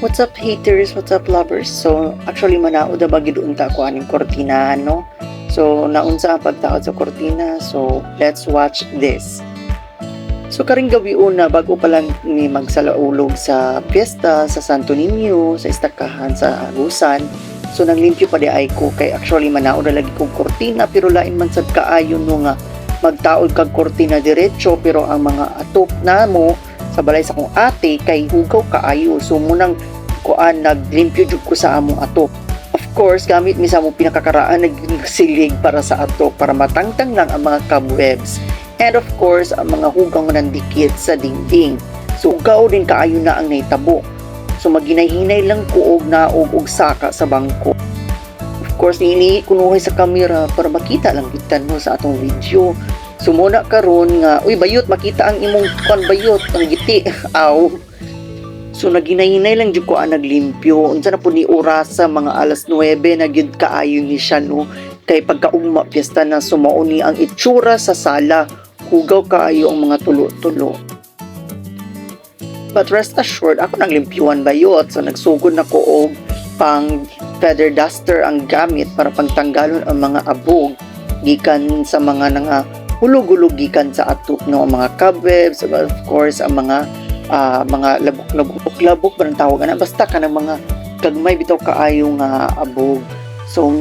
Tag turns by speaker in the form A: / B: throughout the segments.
A: What's up haters? What's up lovers? So actually manaod na bagid unta ko aning kortina no. So naunsa ang pagtaod sa kortina. So let's watch this. So karing gabi una bago pa lang ni magsalaulog sa piyesta sa Santo Niño, sa estakahan sa Agusan. So naglimpyo pa di ay ko kay actually manaod na lagi kong kortina pero lain man sad kaayo no nga magtaod kag kortina diretso pero ang mga atop namo sa balay sa kong ate kay hugaw kaayo. So munang kuan naglimpyo jud ko sa among atop. Of course gamit mi sa among pinakakaraan nagsilig para sa atop para matangtang lang ang mga cobwebs. And of course ang mga hugaw nga nandikit sa dingding. So hugaw din kaayo na ang naitabo. So maginay-hinay lang ko og naog og saka sa bangko. Of course nili kunuhay sa kamera para makita lang bitan mo sa atong video. So muna karon nga, uy bayot makita ang imong kon bayot ang giti. Aw. So naginay-hinay lang jud ko ang naglimpyo. Unsa na pud ni oras sa mga alas 9 na gyud kaayo ni siya no. Kay pagkaugma piyesta na sumao ni ang itsura sa sala. Hugaw kaayo ang mga tulo-tulo. But rest assured, ako naglimpyuan bayot. So nagsugod na ko og pang feather duster ang gamit para pangtanggalon ang mga abog gikan sa mga hulog-hulog gikan sa atop no, ang mga cobwebs, of course ang mga labok ba ng tawag na basta ka ng mga gagmay bitaw kaayo nga abog. So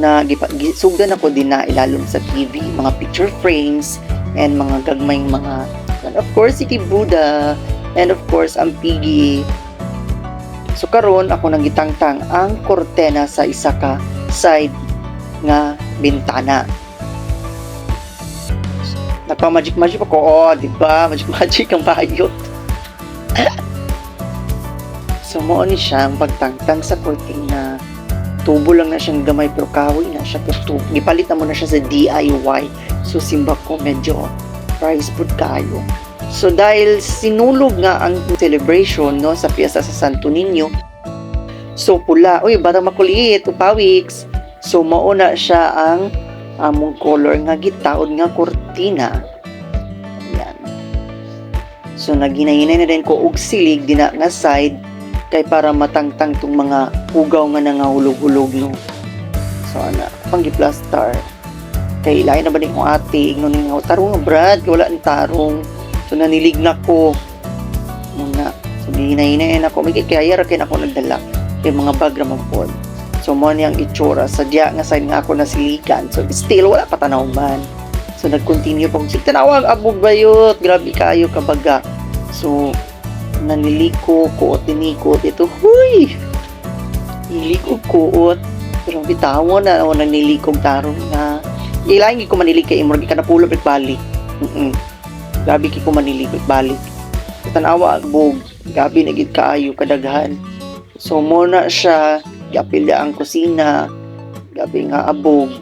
A: gisugdan ako din na ilalom sa TV mga picture frames and mga gagmay mga and of course si Buddha and of course ang pigi. So karon ako nang gitangtang ang kortena sa isa ka side nga bintana. Nagpa-magic ako, di ba? Magic ang bayot. So, mo ni siya ang pagtangtang sa kortina. Tubo lang na siyang gamay pero kahoy na siya. Pero gipalit na mo na siya sa DIY. So, simba ko medyo price food kayo. So, dahil sinulog nga ang celebration no, sa piyesta sa Santo Niño, so pula, uy, batang makuliit, upawiks. So, mauna siya ang among color nga gitaod nga kortina. Ayan. So naginay-hinay na din ko og silig dina nga side kay para matangtang tong mga hugaw nga nangahulog-hulog no. So ana pang giplastar. Kay lain na ba ning ate igno ning tarong brad kay wala ang tarong. So nanilig na ko. Muna. So ginay-hinay na ko may kaya ra kay nako nagdala kay mga bag ra man pod. So mo niyang itsura sadya nga side nga ako nasilikan. So still wala pa tanaw man. So nag-continue pa kung tanawag abog bayot. Grabe kayo kabaga. So naniliko kuot tinikot ito. Huy! Nilikog kuot. Pero bitawon na ako nanilikog tarong na. Ilaing ko manilig kay imorgi ka na pulo balik. Grabe ki ko manilig balik. Tanawa abog. Gabi na gid kaayo kadaghan. So mo na siya gapilya ang kusina, gabi nga abog,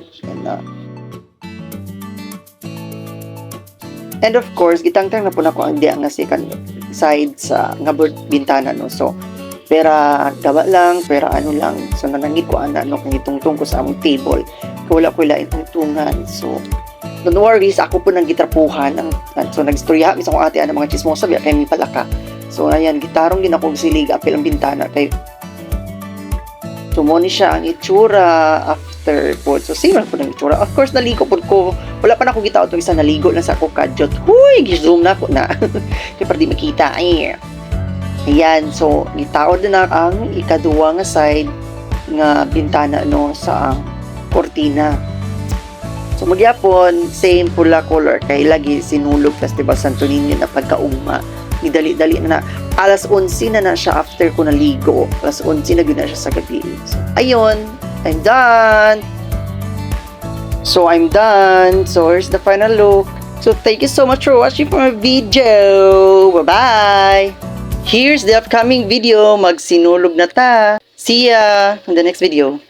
A: and of course, gitangtang na po na ko ang diya nga second side sa nga bintana no. So, pera dawa lang, pera ano lang. So, nanangit ko ana no kung itungtong ko sa among table. Wala ko lain tungtungan. So, don't worry, ako po nang gitrapuhan. So, nagstorya mi sa akong ate ang mga chismosa biya kay mi palaka. So, ayan, gitarong din ako silig apil ang bintana kay sumoni siya ang itsura after po. So, same lang po ng itsura. Of course, naligo po ko. Wala pa na akong gitaw itong isa. Naligo lang sa ako kadyot. Huy! Gizoom na po na. Kaya para di makita. Ayan. So, gitaw din na ang ikaduwa nga side nga bintana no sa kortina. So, magyapon, same pula color. Kaya lagi sinulog Festival Santo Niño na pagkaugma. Dali-dali na alas 11 na siya after ko naligo. Alas 11 na gina siya sa gabi. So, ayun. I'm done. So, here's the final look. So, thank you so much for watching my video. Bye-bye. Here's the upcoming video. Magsinulog na ta. See ya on the next video.